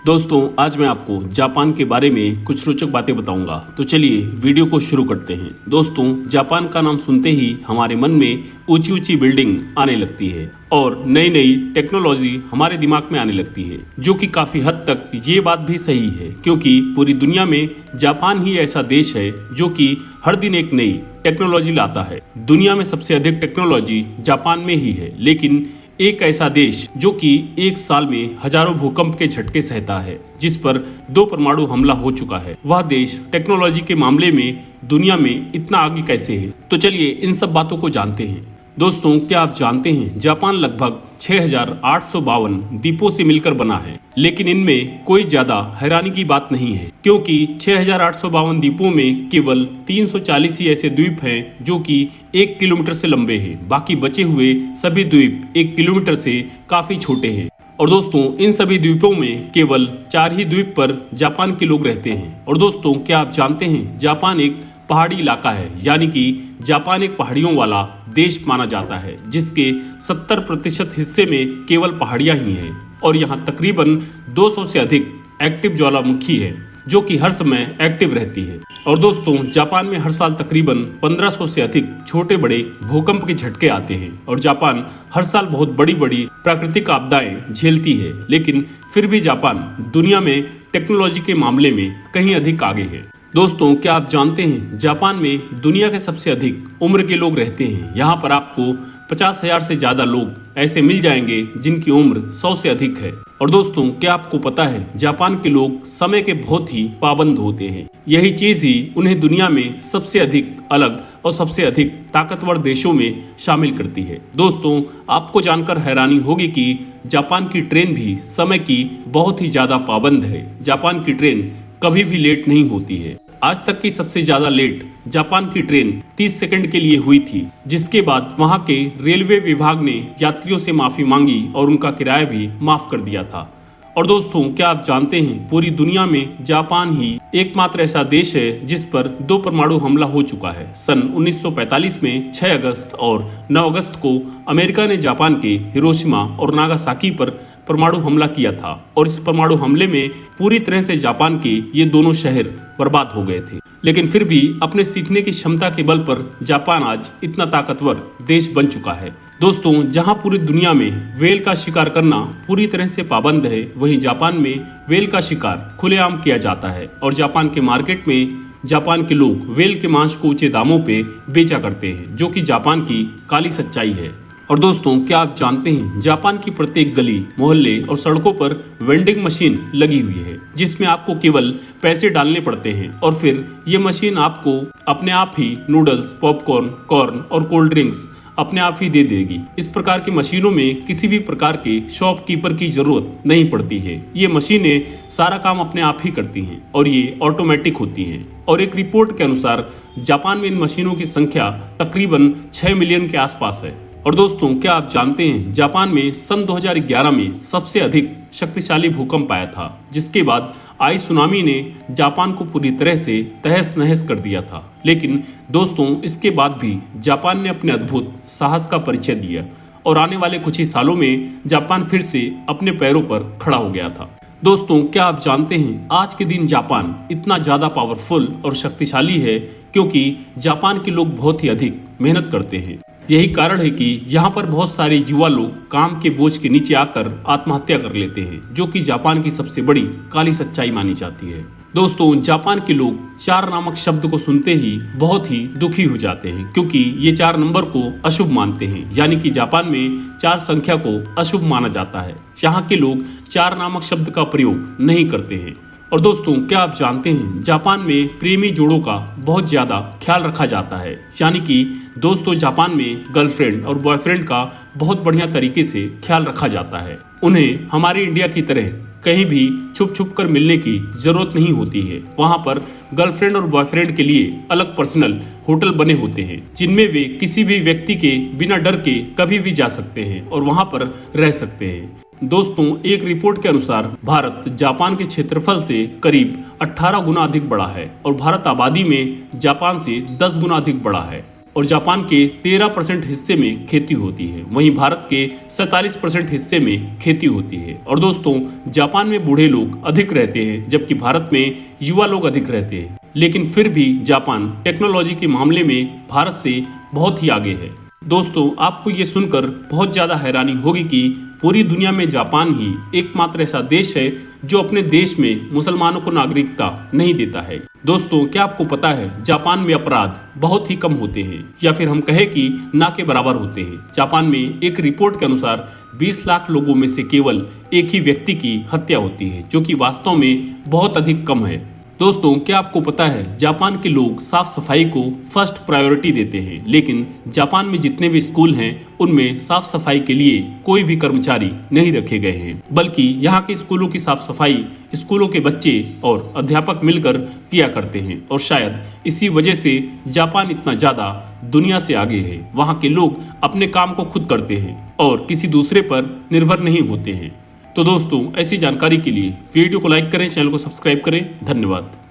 दोस्तों आज मैं आपको जापान के बारे में कुछ रोचक बातें बताऊंगा। तो चलिए वीडियो को शुरू करते हैं। दोस्तों जापान का नाम सुनते ही हमारे मन में ऊंची ऊंची बिल्डिंग आने लगती है और नई नई टेक्नोलॉजी हमारे दिमाग में आने लगती है, जो कि काफी हद तक ये बात भी सही है, क्योंकि पूरी दुनिया में जापान ही ऐसा देश है जो कि हर दिन एक नई टेक्नोलॉजी लाता है। दुनिया में सबसे अधिक टेक्नोलॉजी जापान में ही है, लेकिन एक ऐसा देश जो कि एक साल में हजारों भूकंप के झटके सहता है, जिस पर 2 परमाणु हमला हो चुका है, वह देश टेक्नोलॉजी के मामले में दुनिया में इतना आगे कैसे है? तो चलिए इन सब बातों को जानते हैं। दोस्तों क्या आप जानते हैं जापान लगभग 6,852 द्वीपों से मिलकर बना है, लेकिन इनमें कोई ज्यादा हैरानी की बात नहीं है, क्योंकि 6,852 द्वीपों में केवल 340 ही ऐसे द्वीप हैं जो कि 1 किलोमीटर से लंबे हैं। बाकी बचे हुए सभी द्वीप 1 किलोमीटर से काफी छोटे हैं। और दोस्तों इन सभी द्वीपों में केवल 4 ही द्वीप पर जापान के लोग रहते हैं। और दोस्तों क्या आप जानते हैं जापान एक पहाड़ी इलाका है, यानी कि जापान एक पहाड़ियों वाला देश माना जाता है, जिसके 70% हिस्से में केवल पहाड़ियां ही हैं और यहाँ तकरीबन 200 से अधिक एक्टिव ज्वालामुखी है जो कि हर समय एक्टिव रहती है। और दोस्तों जापान में हर साल तकरीबन 1500 से अधिक छोटे बड़े भूकंप के झटके आते हैं और जापान हर साल बहुत बड़ी बड़ी प्राकृतिक आपदाएं झेलती है, लेकिन फिर भी जापान दुनिया में टेक्नोलॉजी के मामले में कहीं अधिक आगे है। दोस्तों क्या आप जानते हैं जापान में दुनिया के सबसे अधिक उम्र के लोग रहते हैं। यहाँ पर आपको 50,000 से ज्यादा लोग ऐसे मिल जाएंगे जिनकी उम्र 100 से अधिक है। और दोस्तों क्या आपको पता है जापान के लोग समय के बहुत ही पाबंद होते हैं। यही चीज ही उन्हें दुनिया में सबसे अधिक अलग और सबसे अधिक ताकतवर देशों में शामिल करती है। दोस्तों आपको जानकर हैरानी होगी कि जापान की ट्रेन भी समय की बहुत ही ज्यादा पाबंद है। जापान की ट्रेन कभी भी लेट नहीं होती है। आज तक की सबसे ज्यादा लेट जापान की ट्रेन 30 सेकंड के लिए हुई थी, जिसके बाद वहां के रेलवे विभाग ने यात्रियों से माफी मांगी और उनका किराया भी माफ कर दिया था। और दोस्तों क्या आप जानते हैं पूरी दुनिया में जापान ही एकमात्र ऐसा देश है जिस पर 2 परमाणु हमला हो चुका है। सन 1945 में 6 अगस्त और 9 अगस्त को अमेरिका ने जापान के हिरोशिमा और नागासाकी पर परमाणु हमला किया था और इस परमाणु हमले में पूरी तरह से जापान के ये दोनों शहर बर्बाद हो गए थे। लेकिन फिर भी अपने सीखने की क्षमता के बल पर जापान आज इतना ताकतवर देश बन चुका है। दोस्तों जहां पूरी दुनिया में व्हेल का शिकार करना पूरी तरह से पाबंद है, वहीं जापान में व्हेल का शिकार खुलेआम किया जाता है और जापान के मार्केट में जापान के लोग व्हेल के मांस को ऊंचे दामों पे बेचा करते हैं, जो कि जापान की काली सच्चाई है। और दोस्तों क्या आप जानते हैं जापान की प्रत्येक गली मोहल्ले और सड़कों पर वेंडिंग मशीन लगी हुई है, जिसमें आपको केवल पैसे डालने पड़ते हैं और फिर ये मशीन आपको अपने आप ही नूडल्स, पॉपकॉर्न, कॉर्न और कोल्ड ड्रिंक्स अपने आप ही दे देगी। इस प्रकार की मशीनों में किसी भी प्रकार के शॉपकीपर की जरूरत नहीं पड़ती है। ये मशीनें सारा काम अपने आप ही करती हैं और ये ऑटोमेटिक होती हैं। और एक रिपोर्ट के अनुसार जापान में इन मशीनों की संख्या तकरीबन 6 मिलियन के आसपास है। और दोस्तों क्या आप जानते हैं जापान में सन 2011 में सबसे अधिक शक्तिशाली भूकंप आया था, जिसके बाद आई सुनामी ने जापान को पूरी तरह से तहस नहस कर दिया था। लेकिन दोस्तों इसके बाद भी जापान ने अपने अद्भुत साहस का परिचय दिया और आने वाले कुछ ही सालों में जापान फिर से अपने पैरों पर खड़ा हो गया था। दोस्तों क्या आप जानते हैं आज के दिन जापान इतना ज्यादा पावरफुल और शक्तिशाली है क्योंकि जापान के लोग बहुत ही अधिक मेहनत करते हैं। यही कारण है कि यहाँ पर बहुत सारे युवा लोग काम के बोझ के नीचे आकर आत्महत्या कर लेते हैं, जो कि जापान की सबसे बड़ी काली सच्चाई मानी जाती है। दोस्तों जापान के लोग 4 नामक शब्द को सुनते ही बहुत ही दुखी हो जाते हैं, क्योंकि ये 4 नंबर को अशुभ मानते हैं, यानी कि जापान में 4 संख्या को अशुभ माना जाता है। यहाँ के लोग 4 नामक शब्द का प्रयोग नहीं करते हैं। और दोस्तों क्या आप जानते हैं जापान में प्रेमी जोड़ों का बहुत ज्यादा ख्याल रखा जाता है, यानी कि दोस्तों जापान में गर्लफ्रेंड और बॉयफ्रेंड का बहुत बढ़िया तरीके से ख्याल रखा जाता है। उन्हें हमारे इंडिया की तरह कहीं भी छुप छुप कर मिलने की जरूरत नहीं होती है। वहाँ पर गर्लफ्रेंड और बॉयफ्रेंड के लिए अलग पर्सनल होटल बने होते हैं, जिनमें वे किसी भी व्यक्ति के बिना डर के कभी भी जा सकते हैं और वहाँ पर रह सकते हैं। दोस्तों एक रिपोर्ट के अनुसार भारत जापान के क्षेत्रफल से करीब 18 गुना अधिक बड़ा है और भारत आबादी में जापान से 10 गुना अधिक बड़ा है। और जापान के 13% हिस्से में खेती होती है। वहीं भारत के 47% हिस्से में खेती होती है। और दोस्तों, जापान में बूढ़े लोग अधिक रहते हैं जबकि भारत में युवा लोग अधिक रहते हैं। लेकिन फिर भी जापान टेक्नोलॉजी के मामले में भारत से बहुत ही आगे है। दोस्तों, आपको ये सुनकर बहुत ज़्यादा हैरानी होगी कि पूरी दुनिया में जापान ही एकमात्र ऐसा देश है जो अपने देश में मुसलमानों को नागरिकता नहीं देता है। दोस्तों, क्या आपको पता है जापान में अपराध बहुत ही कम होते हैं, या फिर हम कहें कि ना के बराबर होते हैं। जापान में एक रिपोर्ट के अनुसार 20 लाख लोगों में से केवल एक ही व्यक्ति की हत्या होती है, जो कि वास्तव में बहुत अधिक कम है। दोस्तों, क्या आपको पता है जापान के लोग साफ सफाई को फर्स्ट प्रायोरिटी देते हैं, लेकिन जापान में जितने भी स्कूल हैं उनमें साफ सफाई के लिए कोई भी कर्मचारी नहीं रखे गए हैं, बल्कि यहाँ के स्कूलों की साफ सफाई स्कूलों के बच्चे और अध्यापक मिलकर किया करते हैं। और शायद इसी वजह से जापान इतना ज़्यादा दुनिया से आगे है। वहाँ के लोग अपने काम को खुद करते हैं और किसी दूसरे पर निर्भर नहीं होते हैं। तो दोस्तों, ऐसी जानकारी के लिए वीडियो को लाइक करें, चैनल को सब्सक्राइब करें। धन्यवाद।